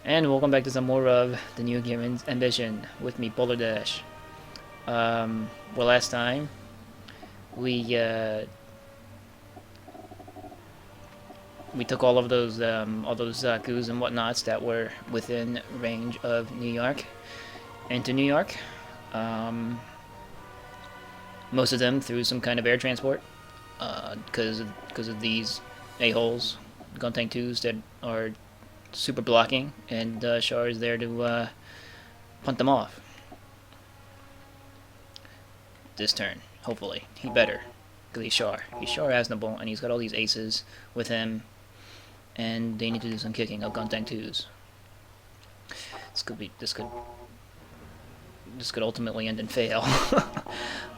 And welcome back to some more of the new Gihren Ambition with me, PolarDash. Well, last time we took all those Zakus and whatnots that were within range of New York into New York. Most of them through some kind of air transport, because of these a-holes, gun tank 2s that are super blocking, and Char is there to punt them off. This turn, hopefully. He better, because he's Char. He's Char Asnable, and he's got all these aces with him, and they need to do some kicking of gun tank 2s. This could ultimately end in fail.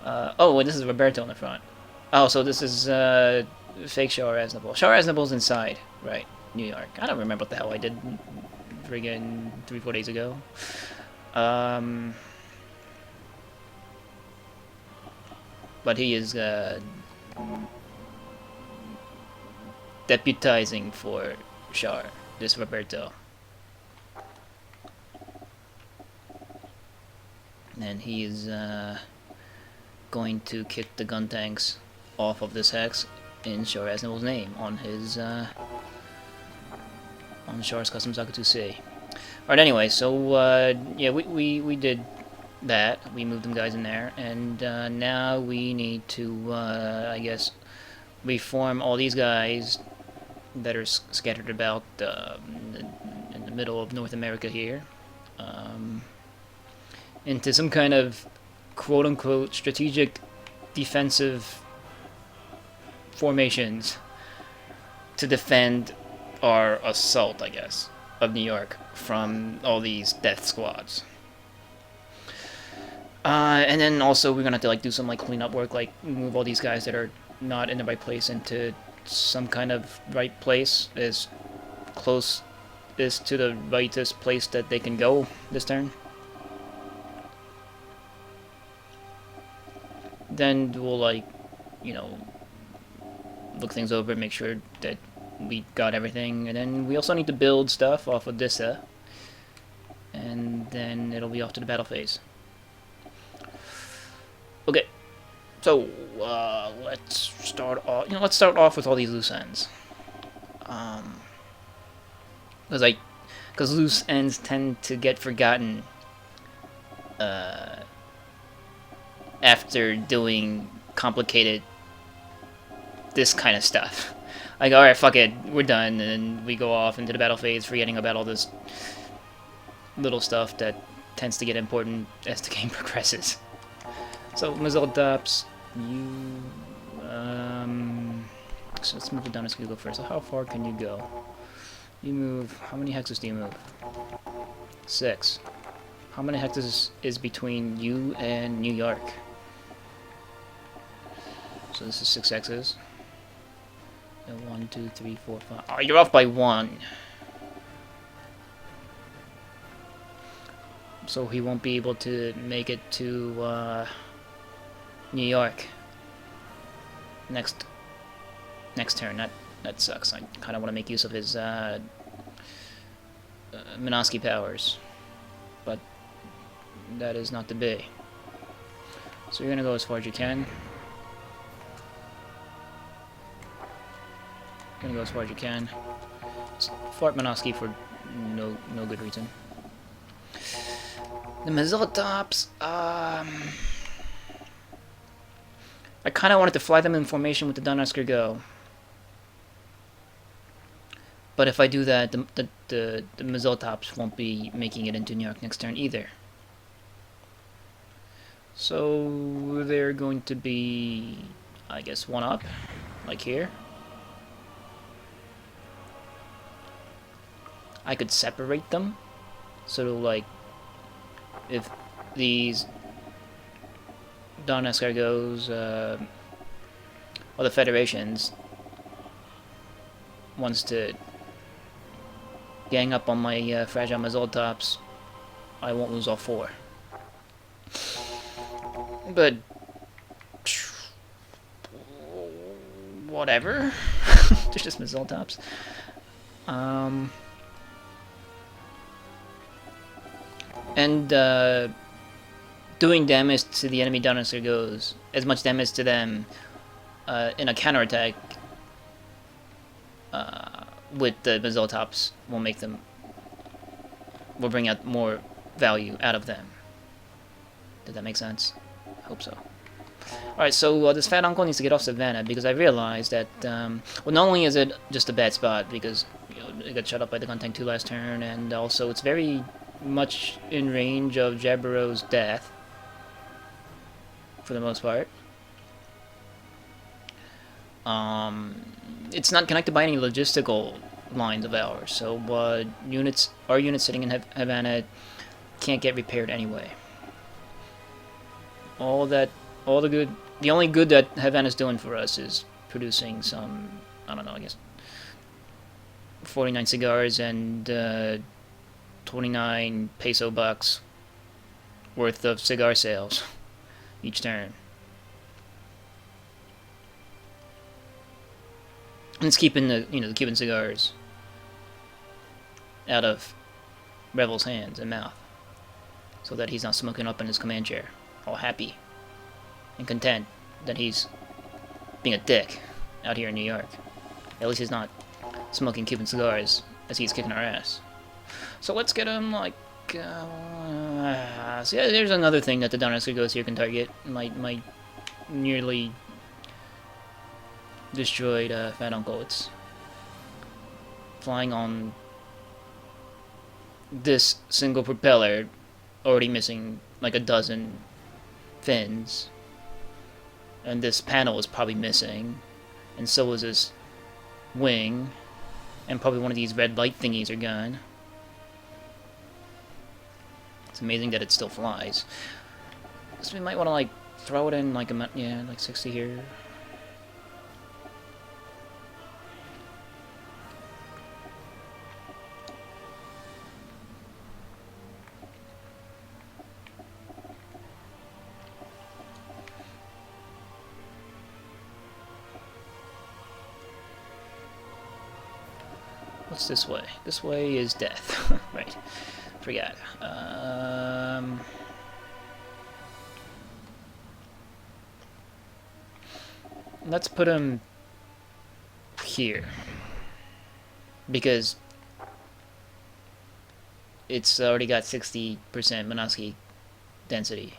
Oh, and this is Roberto in the front. Oh, so this is fake Char Asnable. Char Asnable's inside, right? New York. I don't remember what the hell I did friggin' 3-4 days ago. But he is deputizing for Char, this Roberto. And he is going to kick the gun tanks off of this hex in Char Asnable's name on his on Char's custom Zaku IIC. Alright, anyway, so yeah, we did that. We moved them guys in there, and now we need to I guess reform all these guys that are scattered about in the middle of North America here into some kind of quote-unquote strategic defensive formations to defend our assault, I guess, of New York from all these death squads. And then also we're gonna have to do some cleanup work, move all these guys that are not in the right place into some kind of right place, as close as to the rightest place that they can go this turn. Then we'll look things over, make sure that we got everything, and then we also need to build stuff off of this, and then it'll be off to the battle phase. Okay, so let's start off. Let's start off with all these loose ends, because loose ends tend to get forgotten after doing complicated this kind of stuff. Alright, fuck it, we're done, and then we go off into the battle phase, forgetting about all this little stuff that tends to get important as the game progresses. So, Mazildops, you... so let's move it down. Let's go first. So how far can you go? You move... How many hexes do you move? 6. How many hexes is between you and New York? So this is 6 hexes. And 1, 2, 3, 4, 5. Oh, you're off by 1. So he won't be able to make it to New York next turn. That sucks. I kind of want to make use of his Minosky powers, but that is not to be. So you're gonna go as far as you can. Gonna go as far as you can. Fart Minosky for no good reason. The Mazildops, I kind of wanted to fly them in formation with the Donetsker Go. But if I do that, the Mazildops won't be making it into New York next turn either. So they're going to be, I guess, 1 up, like here. I could separate them, so if these Don Escargots or the Federations wants to gang up on my fragile Mazildops, I won't lose all 4. But whatever. They're just Mazildops. and doing damage to the enemy dinosaur goes, as much damage to them in a counterattack with the Mizzotops will bring out more value out of them. Did that make sense? I hope so. Alright, so this fat uncle needs to get off Savannah because I realized that, well, not only is it just a bad spot because it got shut up by the gun tank 2 last turn, and also it's very much in range of Jabiro's death, for the most part. It's not connected by any logistical lines of ours, so our units sitting in Havana can't get repaired anyway. The only good that Havana's doing for us is producing some, I don't know, I guess 49 cigars and 29 peso bucks worth of cigar sales each turn. And it's keeping the Cuban cigars out of Revel's hands and mouth, so that he's not smoking up in his command chair, all happy and content that he's being a dick out here in New York. At least he's not smoking Cuban cigars as he's kicking our ass. So let's get him, like, so yeah, there's another thing that the dinosaur ghost here can target. My nearly destroyed fat uncle. It's flying on this single propeller, already missing like a dozen fins, and this panel is probably missing, and so is this wing, and probably one of these red light thingies are gone. It's amazing that it still flies. So we might want to like throw it in like like 60 here. What's this way? This way is death. Right. Forgot. Let's put him here, because it's already got 60% Minoski density.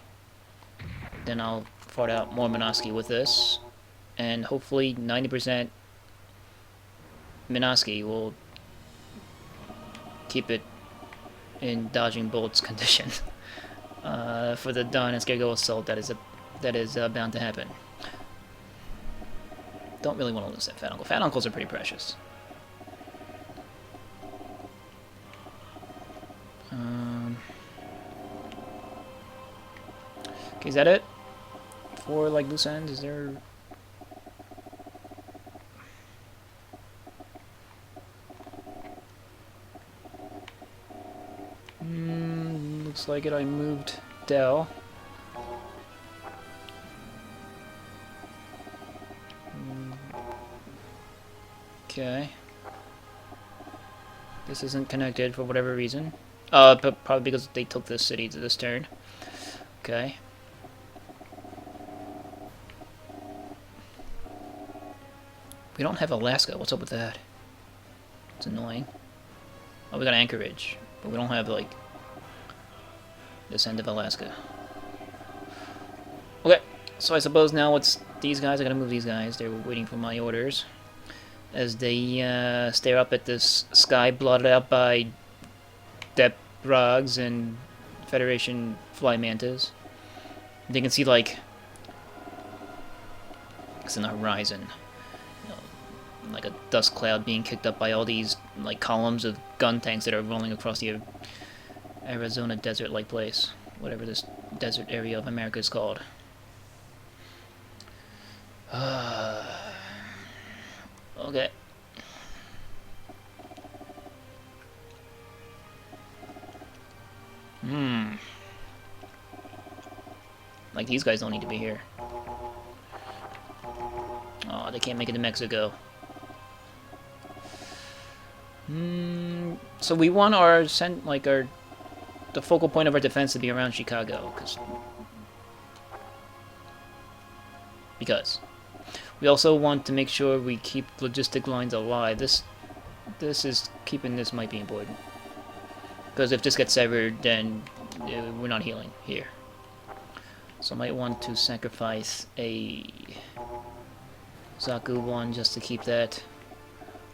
Then I'll fart out more Minoski with this, and hopefully 90% Minoski will keep it in dodging bullets condition for the Dawn and Scaregirl assault that is bound to happen. Don't really want to lose that fat uncle. Fat uncles are pretty precious. Okay, is that it for like loose ends? Is there? Looks like it. I moved Dell. Okay. This isn't connected for whatever reason. But probably because they took this city to this turn. Okay. We don't have Alaska. What's up with that? It's annoying. Oh, we got Anchorage, but we don't have like this end of Alaska. Okay, so I suppose now it's these guys. I gotta move these guys. They're waiting for my orders as they stare up at this sky blotted out by depth rogs and Federation fly mantas. They can see like it's in the horizon, like a dust cloud being kicked up by all these like columns of gun tanks that are rolling across the Arizona desert-like place, whatever this desert area of America is called. Okay. Like these guys don't need to be here. Oh, they can't make it to Mexico. So we want our the focal point of our defense to be around Chicago, because we also want to make sure we keep logistic lines alive. This is keeping this might be important, because if this gets severed, then we're not healing here. So I might want to sacrifice a Zaku 1 just to keep that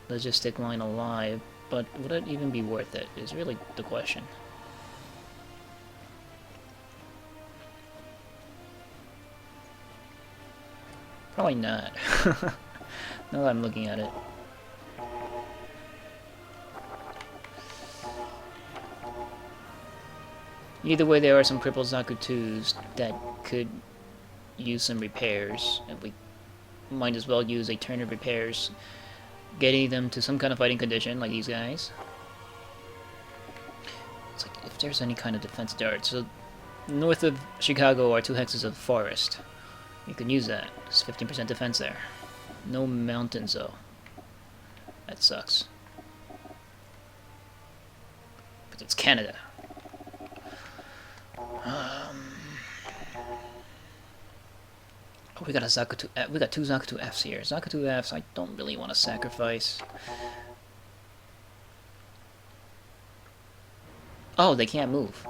logistic line alive. But would it even be worth it, is really the question. Probably not. Now that I'm looking at it. Either way, there are some crippled Zaku 2s that could use some repairs, and we might as well use a turn of repairs, getting them to some kind of fighting condition, like these guys. It's like, if there's any kind of defense there. So, north of Chicago are 2 hexes of forest. You can use that. It's 15% defense there. No mountains, though. That sucks. But it's Canada. Oh, we got a Zaku 2 F. We got 2 Zaku 2 Fs here. Zaku 2 Fs I don't really want to sacrifice. Oh, they can't move.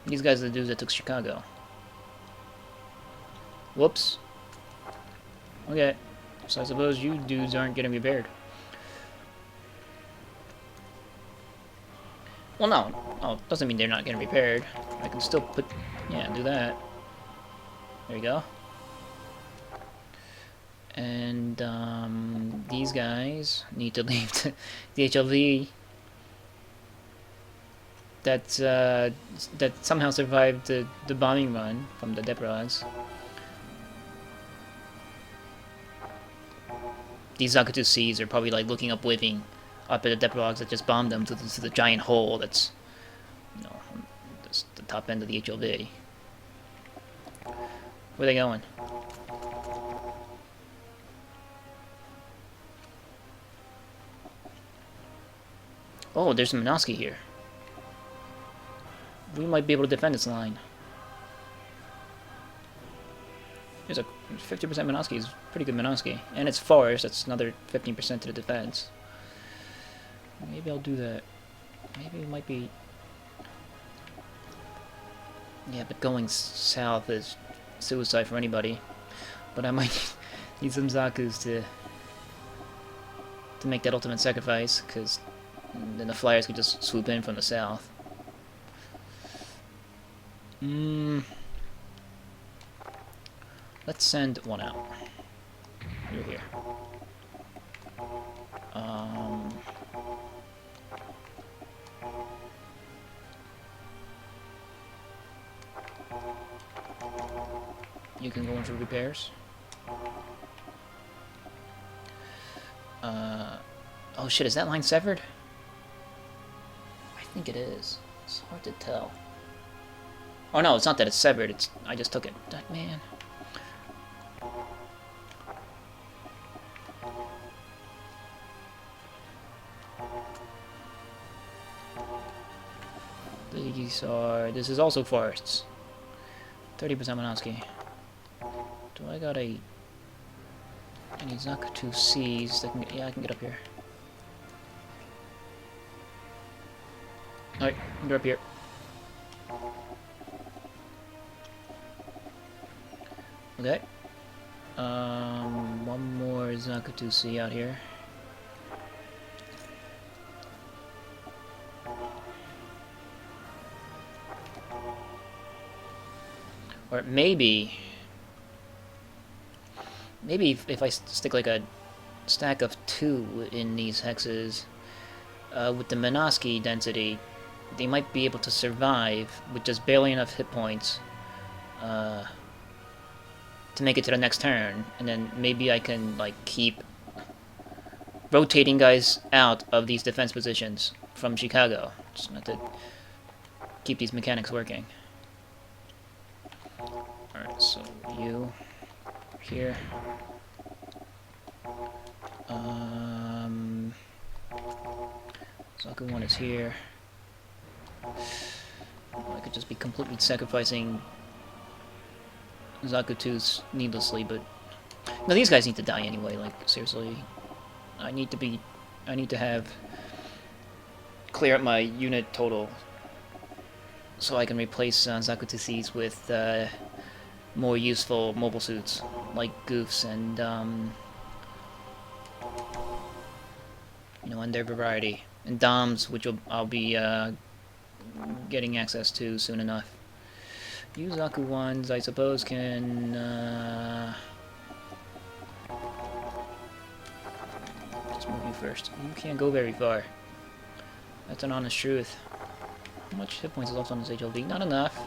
These guys are the dudes that took Chicago. Whoops. Okay. So I suppose you dudes aren't getting repaired. Well, no. Oh, doesn't mean they're not getting repaired. I can still put... yeah, do that. There you go. And, these guys need to leave the HLV that somehow survived the bombing run from the Deprogs. These Zaku 2Cs are probably like looking up, waving up at the Deprogs that just bombed them to the giant hole that's, you know, that's the top end of the HLV. Where are they going? Oh, there's a Minosky here. We might be able to defend this line. There's a 50% Minosky is pretty good Minosky. And it's forest, that's another 15% to the defense. Maybe I'll do that. Maybe it might be... yeah, but going south is suicide for anybody. But I might need some Zakus to make that ultimate sacrifice, because then the Flyers could just swoop in from the south. Let's send one out. You're here. You can go in for repairs. Oh shit, is that line severed? I think it is. It's hard to tell. Oh no, it's not that it's severed, it's... I just took it. Man. These are... this is also forests. 30% Minosky. Do I got a... any Zaku 2Cs that can get... yeah, I can get up here. Alright, you're up here. Okay. One more Zaku 2C out here. Or maybe if I stick like a stack of 2 in these hexes, with the Minosky density, they might be able to survive with just barely enough hit points to make it to the next turn, and then maybe I can like keep rotating guys out of these defense positions from Chicago, just not to keep these mechanics working. Alright, so you here. Zaku 1 is here. I could just be completely sacrificing Zaku 2's needlessly, but... No, these guys need to die anyway, like, seriously. I need to have... clear up my unit total so I can replace Zaku 2Cs with more useful mobile suits, like Goofs and, you know, and their variety. And Doms, which I'll be getting access to soon enough. You Zaku 1s, I suppose, can... just move you first. You can't go very far. That's an honest truth. How much hit points is left on this HLV? Not enough.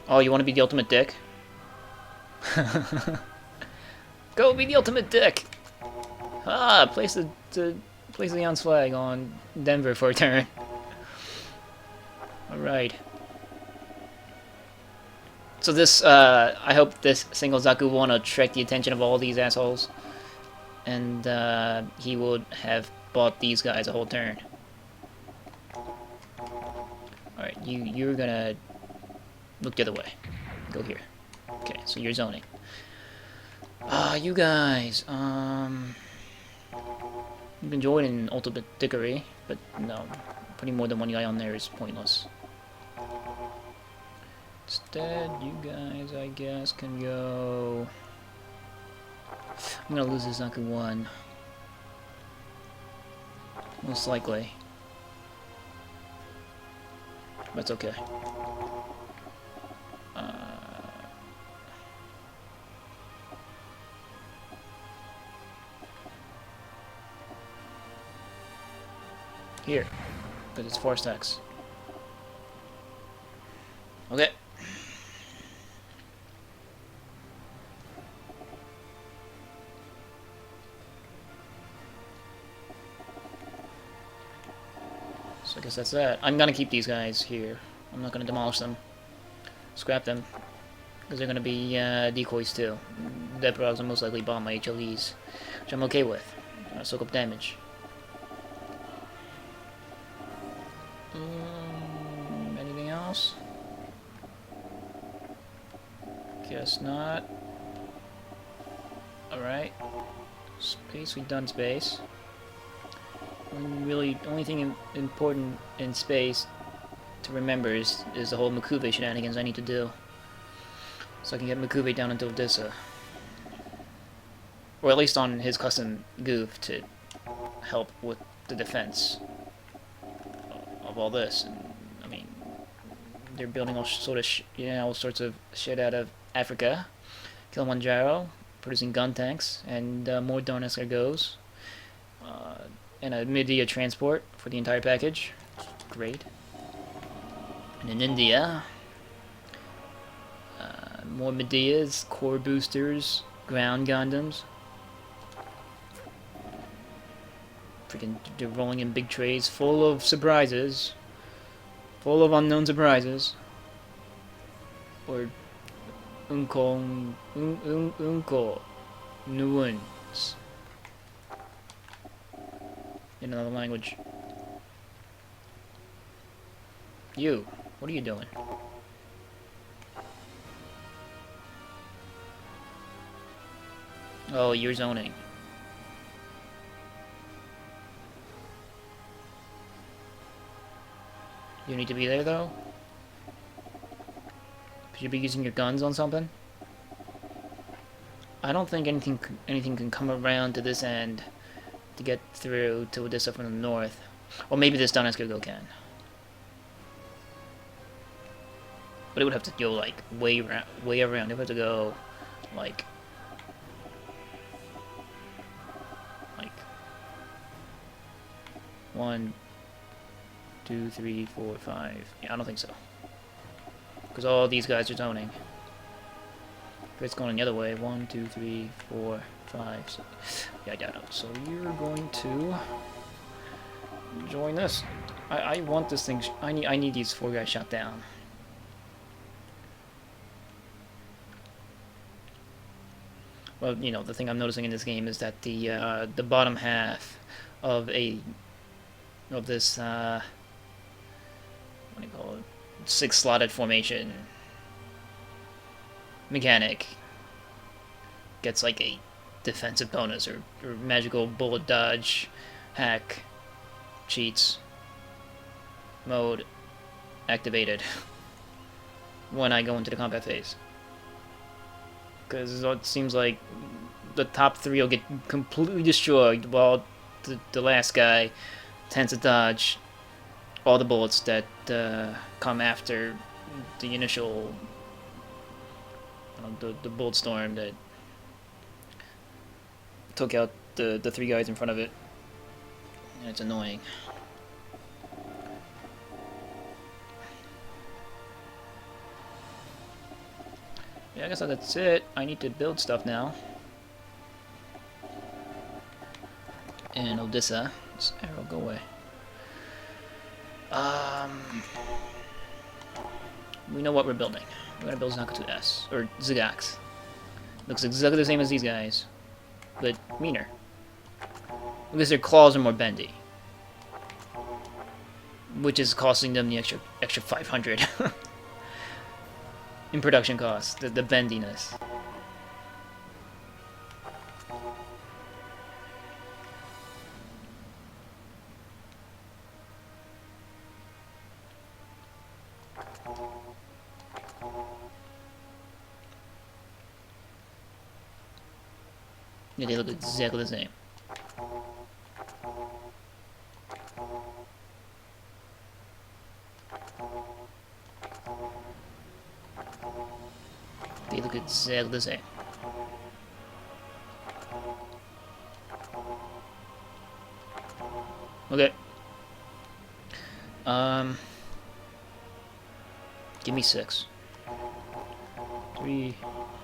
Oh, you want to be the ultimate dick? Go be the ultimate dick! Ah, place the Leon's flag on Denver for a turn. Alright. So this, I hope this single Zaku will attract the attention of all these assholes. And, he would have bought these guys a whole turn. Alright, you're gonna look the other way. Go here. Okay, so you're zoning. You guys, you've been joining ultimate dickery, but no, putting more than one guy on there is pointless. Instead, you guys, I guess, can go... I'm gonna lose this Zaku 1. Most likely. That's okay. Here, because it's 4 stacks. Okay. So I guess that's that. I'm gonna keep these guys here. I'm not gonna demolish them. Scrap them. Because they're gonna be decoys too. Dead progs will most likely bomb my HLEs. Which I'm okay with. Soak up damage. Anything else? Guess not. Alright. Space, we've done space. Really, the only thing important in space to remember is the whole Mikuve shenanigans I need to do. So I can get Mikuve down into Odessa. Or at least on his custom goof to help with the defense of all this. And, I mean, they're building all all sorts of shit out of Africa, Kilimanjaro, producing gun tanks, and more Donetsk ergos, and a Midea transport for the entire package. Great. And in India, more Medeas, core boosters, ground Gundams. Freaking, they're rolling in big trays full of surprises. Full of unknown surprises. Or unko nuance in another language. You, what are you doing? Oh, you're zoning. You need to be there though? Should you be using your guns on something? I don't think anything can come around to this end to get through to Odessa from the north. Or maybe this Donetsk ergo can. But it would have to go like way around. It would have to go like 1, 2, 3, 4, 5. Yeah, I don't think so. Because all these guys are zoning. If it's going the other way, 1, 2, 3, 4, 5, 6. Yeah, I doubt it. So you're going to join us. I want this thing. I need these 4 guys shot down. Well, you know, the thing I'm noticing in this game is that the bottom half of this what do you call it, 6-slotted formation mechanic gets like a defensive bonus or magical bullet dodge hack cheats mode activated when I go into the combat phase. Because it seems like the top 3 will get completely destroyed while the last guy tends to dodge all the bullets that come after the initial the bullet storm that took out the 3 guys in front of it. And it's annoying. Yeah, I guess that's it. I need to build stuff now. And Odessa. This arrow, go away. We know what we're building. We're gonna build Zaku IIS, or Zagax. Looks exactly the same as these guys, but meaner. Because their claws are more bendy. Which is costing them the extra 500 in production costs, the bendiness. Yeah, they look exactly the same. They look exactly the same. Okay. Give me 6. 3,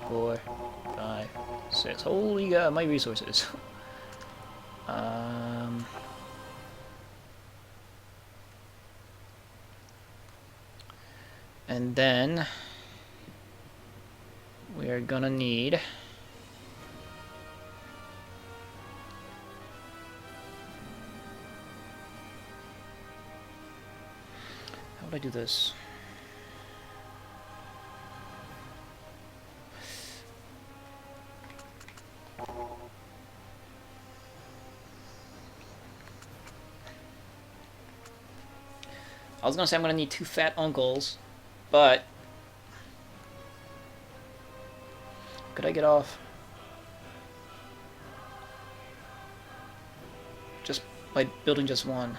4, 5, 6. Holy god, my resources. And then we are gonna need how would I do this? I was gonna say I'm gonna need 2 fat uncles, but could I get off just by building just one?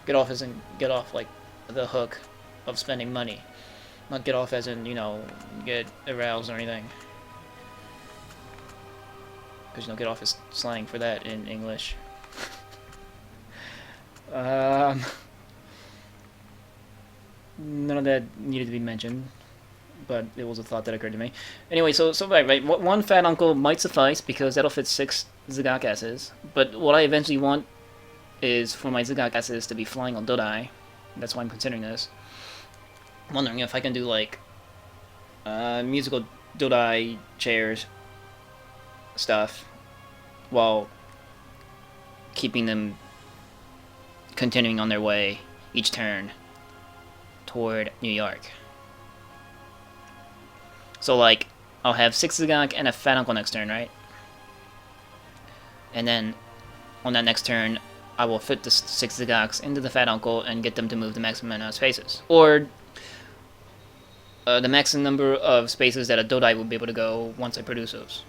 Get off as in get off like the hook of spending money, not get off as in, you know, get aroused or anything. Because, you know, get off is slang for that in English. None of that needed to be mentioned, but it was a thought that occurred to me. Anyway, so right, one fat uncle might suffice because that'll fit 6 Zagak S's. But what I eventually want is for my Zagak S's to be flying on Dodai. That's why I'm considering this. I'm wondering if I can do like musical Dodai chairs stuff while keeping them continuing on their way each turn toward New York. So like I'll have 6 Zagak and a fat uncle next turn, right? And then on that next turn I will fit the 6 Zagaks into the fat uncle and get them to move the maximum amount of spaces, or the maximum number of spaces that a Dodai will be able to go once I produce those.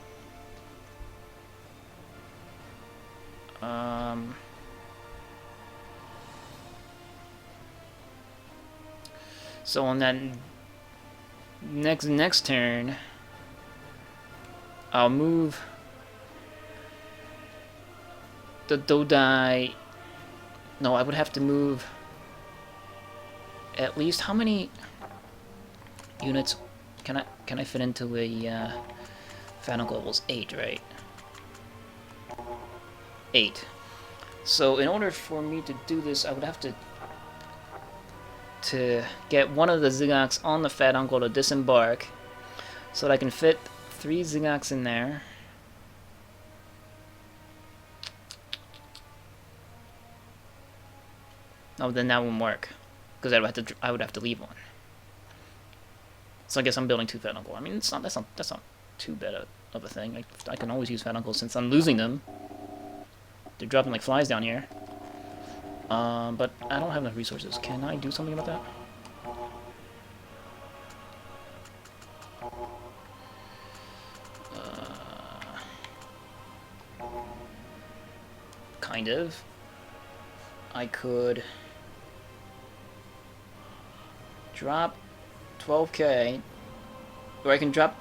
So on that next turn, I'll move the Dodai No, I would have to move at least how many units can I fit into a Fanuc levels 8, right? 8. So in order for me to do this, I would have to get one of the Zigaks on the Fat Uncle to disembark, so that I can fit 3 Zigaks in there. Oh, then that won't work, because I would have to leave one. So I guess I'm building 2 Fat Uncle. I mean, that's not too bad of a thing. I can always use Fat Uncle since I'm losing them. They're dropping like flies down here. But I don't have enough resources. Can I do something about that? Kind of. I could drop 12k, or I can drop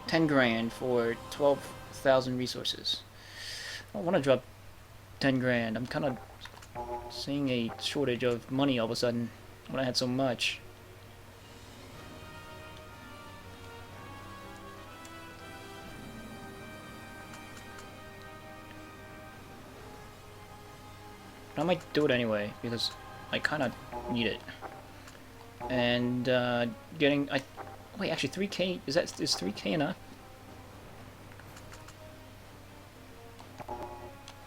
10 grand for 12,000 resources. I don't want to drop 10 grand. I'm kind of seeing a shortage of money all of a sudden when I had so much. But I might do it anyway because I kind of need it. And wait, actually 3k, is 3k enough?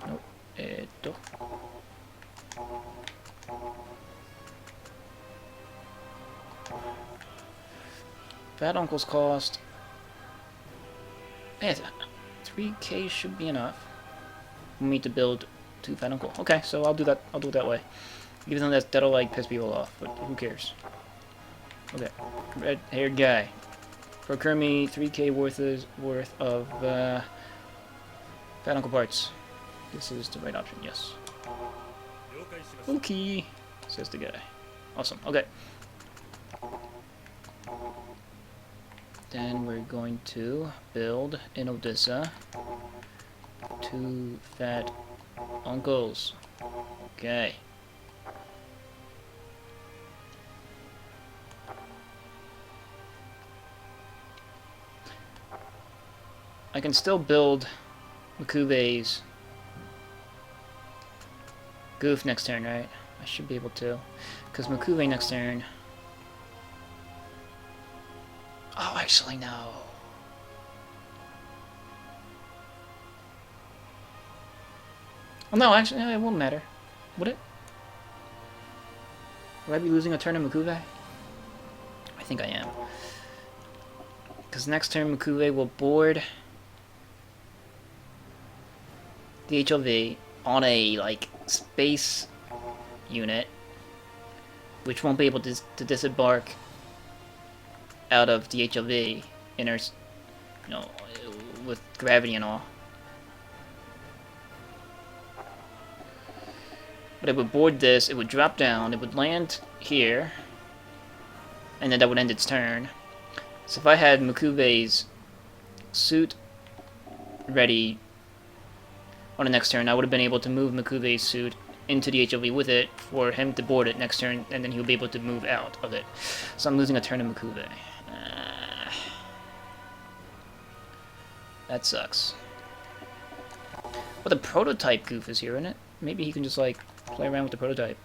Nope. Fat Uncle's cost. Yeah, 3k should be enough for me to build 2 Fat Uncle. Okay, so I'll do that. I'll do it that way. Even though that'll like piss people off, but who cares? Okay, red-haired guy. Procure me 3k worth of Fat Uncle parts. This is the right option. Yes. Okay, says the guy. Awesome. Okay. Then we're going to build in Odessa 2 Fat Uncles. Okay. I can still build Makube's Goof next turn, right? I should be able to. Because Makube next turn... Oh, actually, no. Oh, no, actually, no, it won't matter. Would it? Would I be losing a turn in Makube? I think I am. Because next turn Makube will board the HLV on a, like, space unit, which won't be able to disembark out of the HLV in our, you know, with gravity and all. But it would board this, it would drop down, it would land here, and then that would end its turn. So if I had Makube's suit ready on the next turn, I would have been able to move Makube's suit into the HLV with it for him to board it next turn, and then he'll be able to move out of it. So I'm losing a turn in Makube. That sucks. But the prototype goof is here, isn't it? Maybe he can just, like, play around with the prototype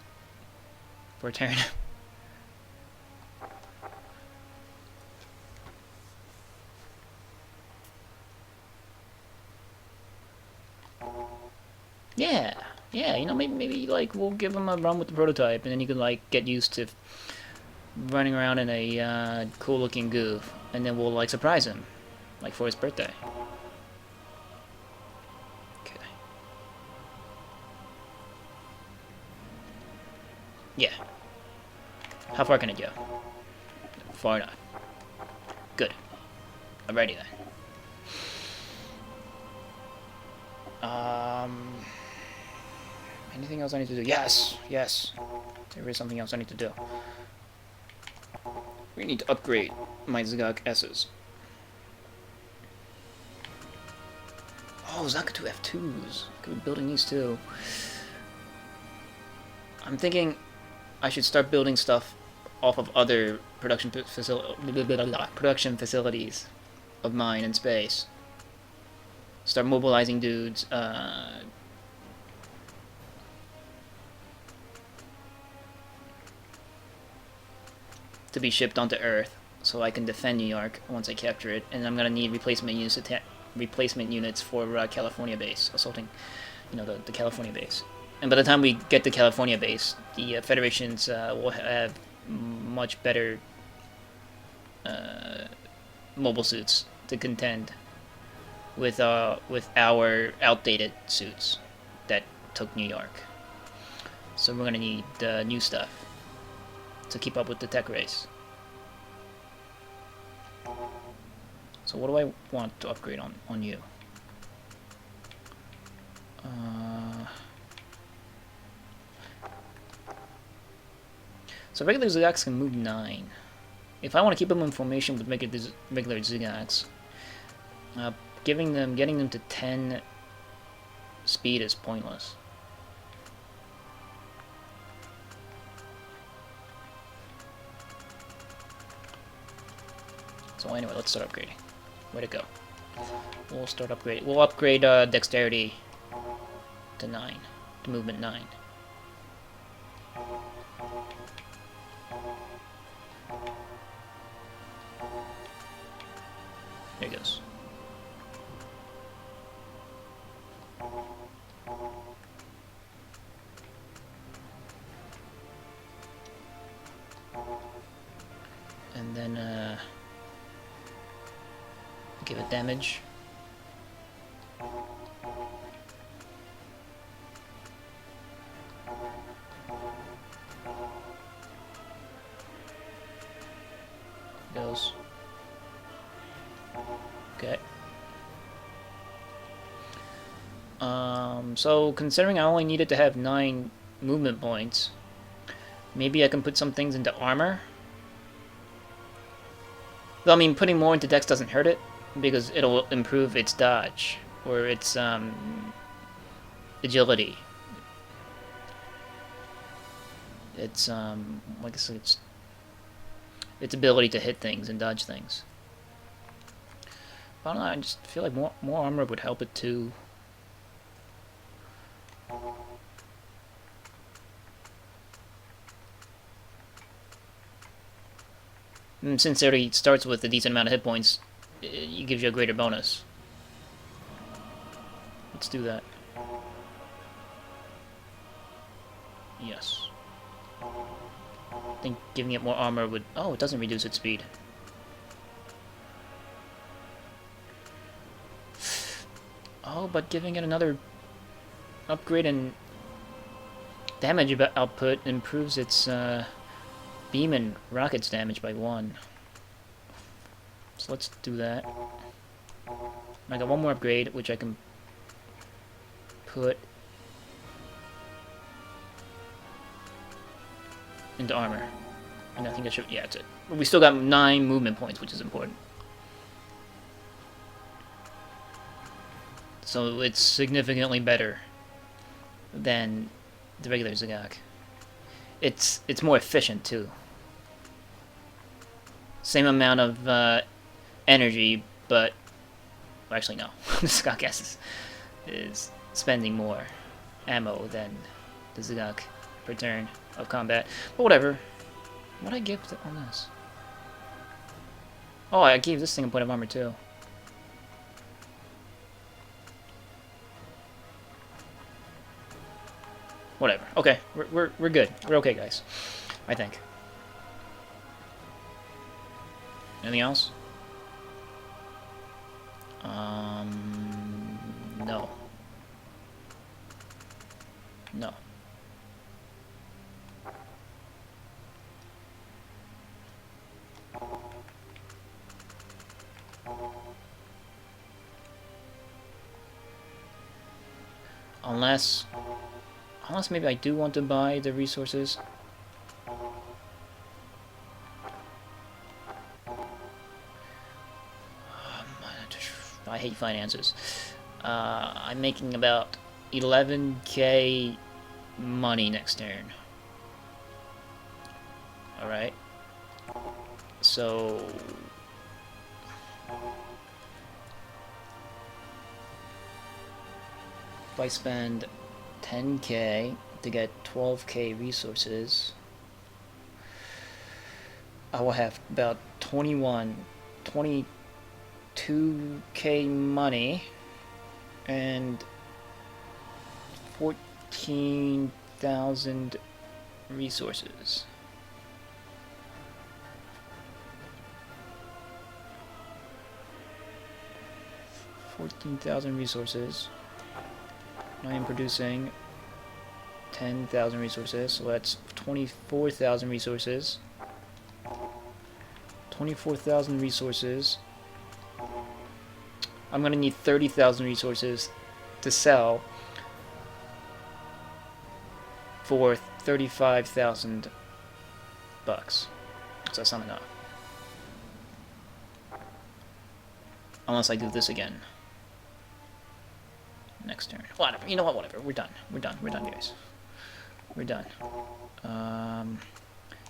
for a turn. Yeah, you know, maybe like we'll give him a run with the prototype, and then he can like get used to running around in a cool-looking goof, and then we'll like surprise him, like for his birthday. Okay. Yeah. How far can it go? Far enough. Good. Alrighty then. Anything else I need to do? Yes! Yes! There is something else I need to do. We need to upgrade my Zagak S's. Oh, Zaku II F2s. Could be building these too. I'm thinking I should start building stuff off of other production facilities of mine in space. Start mobilizing dudes. To be shipped onto Earth, so I can defend New York once I capture it. And I'm gonna need replacement units for California base, assaulting, the California base. And by the time we get to California base, the Federations will have much better mobile suits to contend with our outdated suits that took New York. So we're gonna need new stuff to keep up with the tech race. So what do I want to upgrade on you? So regular Zigaks can move 9. If I want to keep them in formation with regular Zigaks, getting them to 10 speed is pointless. So anyway, let's start upgrading. Way to go. We'll start upgrading. We'll upgrade dexterity to 9, to movement 9. There he goes. And then give it damage. Goes. Okay. So considering I only needed to have 9 movement points, maybe I can put some things into armor. Though, I mean, putting more into dex doesn't hurt it, because it'll improve its dodge, or its agility. Its like I said, its ability to hit things and dodge things. I don't know, I just feel like more armor would help it too. And since it already starts with a decent amount of hit points, it gives you a greater bonus. Let's do that. Yes. I think giving it more armor would... Oh, it doesn't reduce its speed. Oh, but giving it another upgrade in damage output improves its beam and rockets damage by 1. So let's do that. I got one more upgrade, which I can put into armor. And I think I should... Yeah, that's it. But we still got 9 movement points, which is important. So it's significantly better than the regular Zagak. It's more efficient too. Same amount of energy, but well, actually no. The Zagak is spending more ammo than the Zagak per turn of combat. But whatever. What did I give on this? Oh, I gave this thing a point of armor too. Whatever. Okay, we're good. We're okay, guys. I think. Anything else? No. No. Unless maybe I do want to buy the resources. I hate finances. I'm making about 11k money next turn. Alright. So... if I spend 10k to get 12k resources, I will have about 22k money and 14,000 resources. Resources. I am producing 10,000 resources, so that's 24,000 resources. 24,000 resources. I'm gonna need 30,000 resources to sell for 35,000 bucks. So that's not enough. Unless I do this again. Next turn. Whatever. You know what? Whatever. We're done. We're done. We're done, guys. We're done.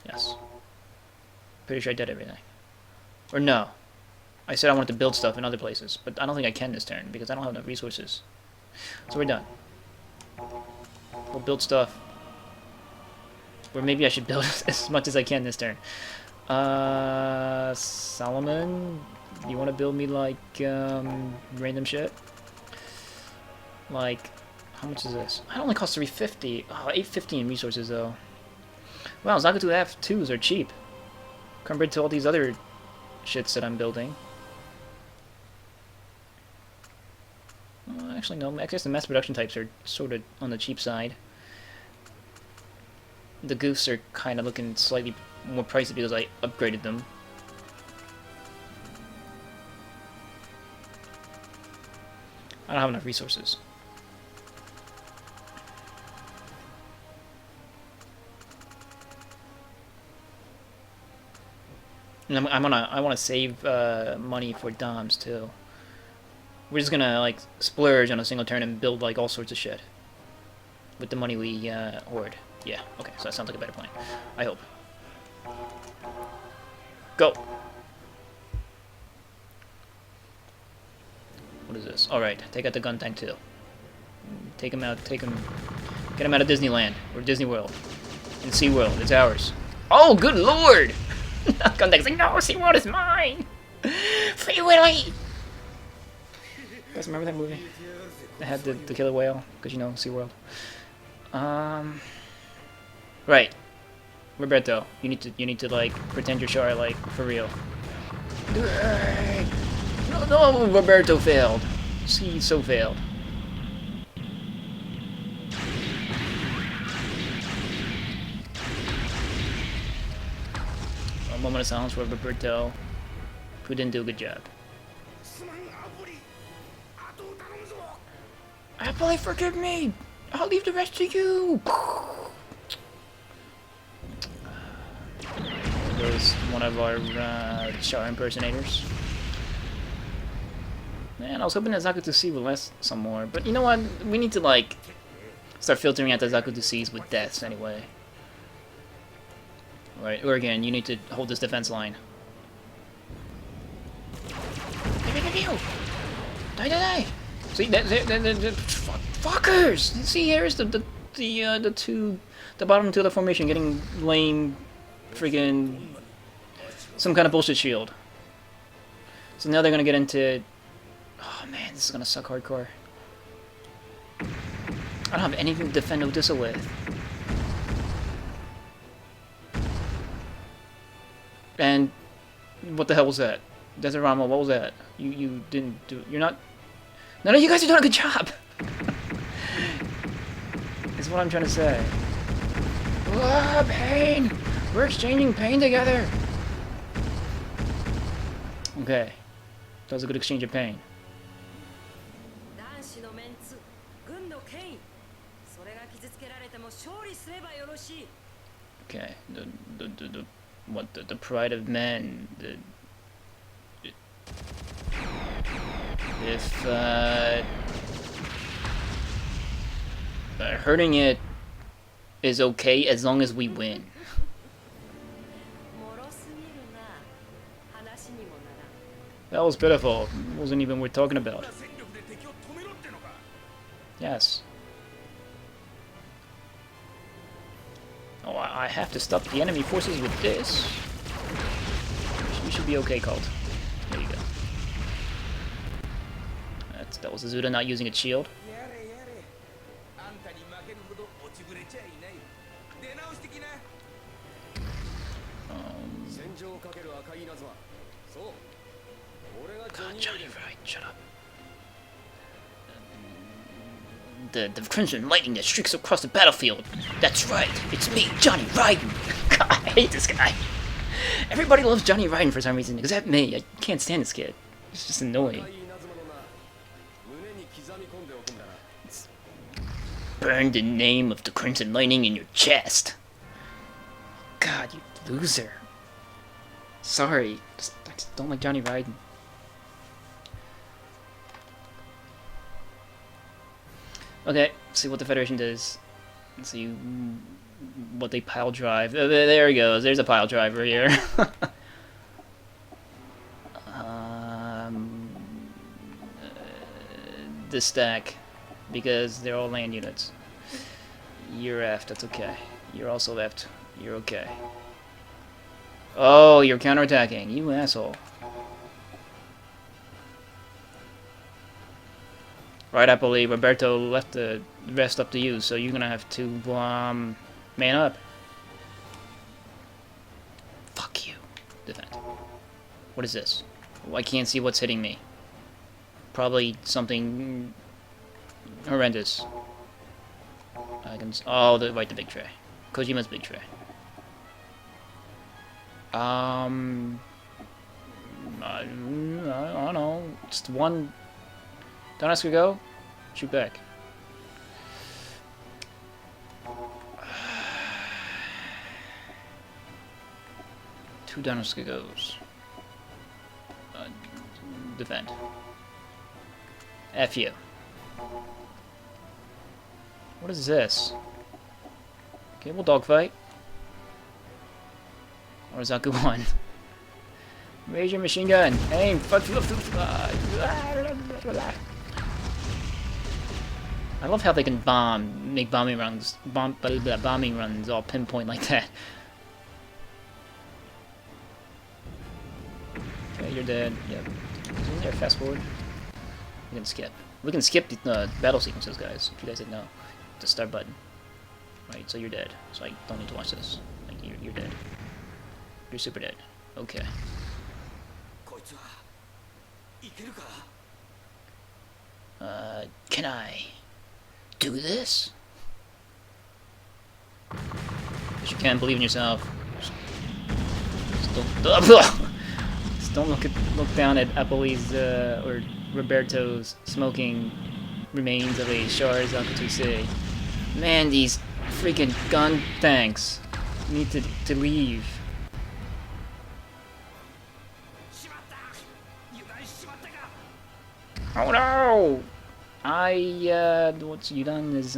Yes. Pretty sure I did everything. Or no. I said I wanted to build stuff in other places, but I don't think I can this turn because I don't have enough resources. So we're done. We'll build stuff. Or maybe I should build as much as I can this turn. Solomon, you want to build me like random shit? Like, how much is this? It only costs 350. Oh, 850 in resources though. Wow, Zaku F2s are cheap compared to all these other shits that I'm building. Actually, no. I guess the mass production types are sort of on the cheap side. The goofs are kind of looking slightly more pricey because I upgraded them. I don't have enough resources. And I want to save money for DOMs too. We're just gonna like splurge on a single turn and build like all sorts of shit with the money we hoard. Yeah, okay, so that sounds like a better plan. I hope. Go! What is this? Alright, take out the gun tank too. Take him out, get him out of Disneyland, or Disney World. And SeaWorld, it's ours. Oh, good lord! Gun tank's like, no, SeaWorld is mine! Free Willy! You guys remember that movie? They had the killer whale, because you know, SeaWorld. Right. Roberto, you need to like pretend you're Char, like for real. No, Roberto failed. He so failed. A moment of silence for Roberto, who didn't do a good job. Apple, forgive me. I'll leave the rest to you. Was one of our Char Impersonators. Man, I was hoping that Zaku IIC would last some more, but you know what? We need to like start filtering out the Zaku IICs with deaths anyway. Right, Oregon, you need to hold this defense line. Die! See, fuckers! See, here's the bottom two of the formation getting lame, friggin' some kind of bullshit shield. So now they're gonna get into. Oh man, this is gonna suck hardcore. I don't have anything to defend Odessa with. And what the hell was that? Desert Rama, what was that? You didn't do. You're not. None of you guys are doing a good job. Is what I'm trying to say. Ah, pain. We're exchanging pain together. Okay, that was a good exchange of pain. Okay, the pride of men. If hurting it is okay as long as we win. That was pitiful. It wasn't even worth talking about. Yes. Oh, I have to stop the enemy forces with this. You should be okay, Cult. There you go. That was Azuda not using its shield. God, Johnny, right? Shut up. The crimson lightning that streaks across the battlefield. That's right. It's me, Johnny Raiden. God, I hate this guy. Everybody loves Johnny Raiden for some reason, except me. I can't stand this kid. It's just annoying. Burn the name of the crimson lightning in your chest. God, you loser. Sorry. I just don't like Johnny Raiden. Okay, let's see what the Federation does. Let's see what they pile drive. Oh, there he goes. There's a pile driver here. The stack, because they're all land units. You're F, that's okay. You're also F, you're okay. Oh, you're counterattacking, you asshole. Right, I believe Roberto left the rest up to you, so you're gonna have to, man up. Fuck you. Defend. What is this? I can't see what's hitting me. Probably something horrendous. I can. Oh, the big tray. Kojima's big tray. I don't know. Just one. Don't ask her go. Shoot back. Two Danosuke goes. Defend. F you. What is this? Okay, we'll dogfight. Or Zaku 1. Raise your machine gun. Aim. I love how they can make bombing runs, bombing runs all pinpoint like that. Okay, you're dead. Yep. Isn't there fast forward? We can skip. We can skip the battle sequences, guys. If you guys didn't know, the start button. Right, so you're dead. So I don't need to watch this. Like you're dead. You're super dead. Okay. Can I do this? If you can't believe in yourself, just don't look down at Apple's or Roberto's smoking remains of a Char Impersonator IIC. Man, these freaking gun tanks need to leave. Oh no! What's you done is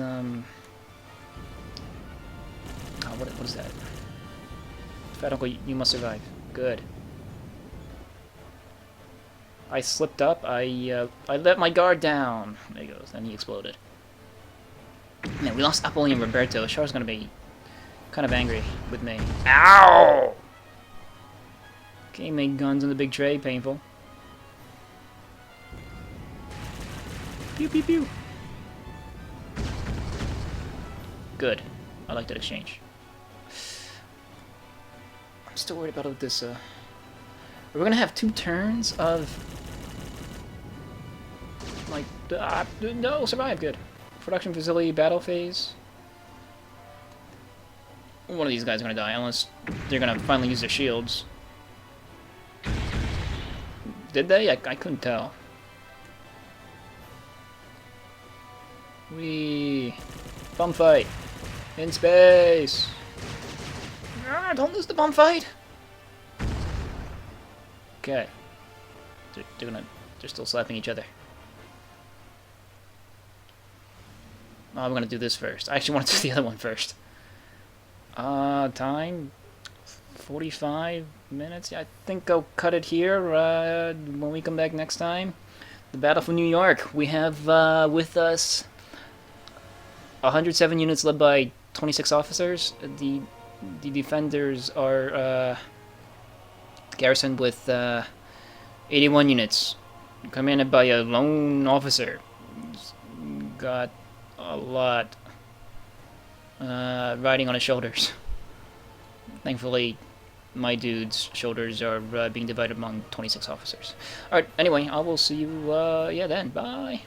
what is that? Fat Uncle, you must survive. Good. I slipped up. I let my guard down. There he goes. Then he exploded. Man, we lost Apple and Roberto. Char's gonna be kind of angry with me. Ow! Okay, make guns in the big tray. Painful. Pew pew pew. Good. I like that exchange. I'm still worried about this. We're gonna have 2 turns of like no survive. Good. Production facility battle phase. One of these guys are gonna die unless they're gonna finally use their shields. Did they? I couldn't tell. Bum fight in space. Ah, don't lose the bum fight. Okay. They're still slapping each other. Oh, I'm gonna do this first. I actually want to do the other one first. Time 45 minutes. I think I'll cut it here when we come back next time. The Battle for New York. We have with us 107 units led by 26 officers. The defenders are garrisoned with 81 units, commanded by a lone officer. He's got a lot riding on his shoulders. Thankfully, my dude's shoulders are being divided among 26 officers. Alright, anyway, I will see you, then. Bye!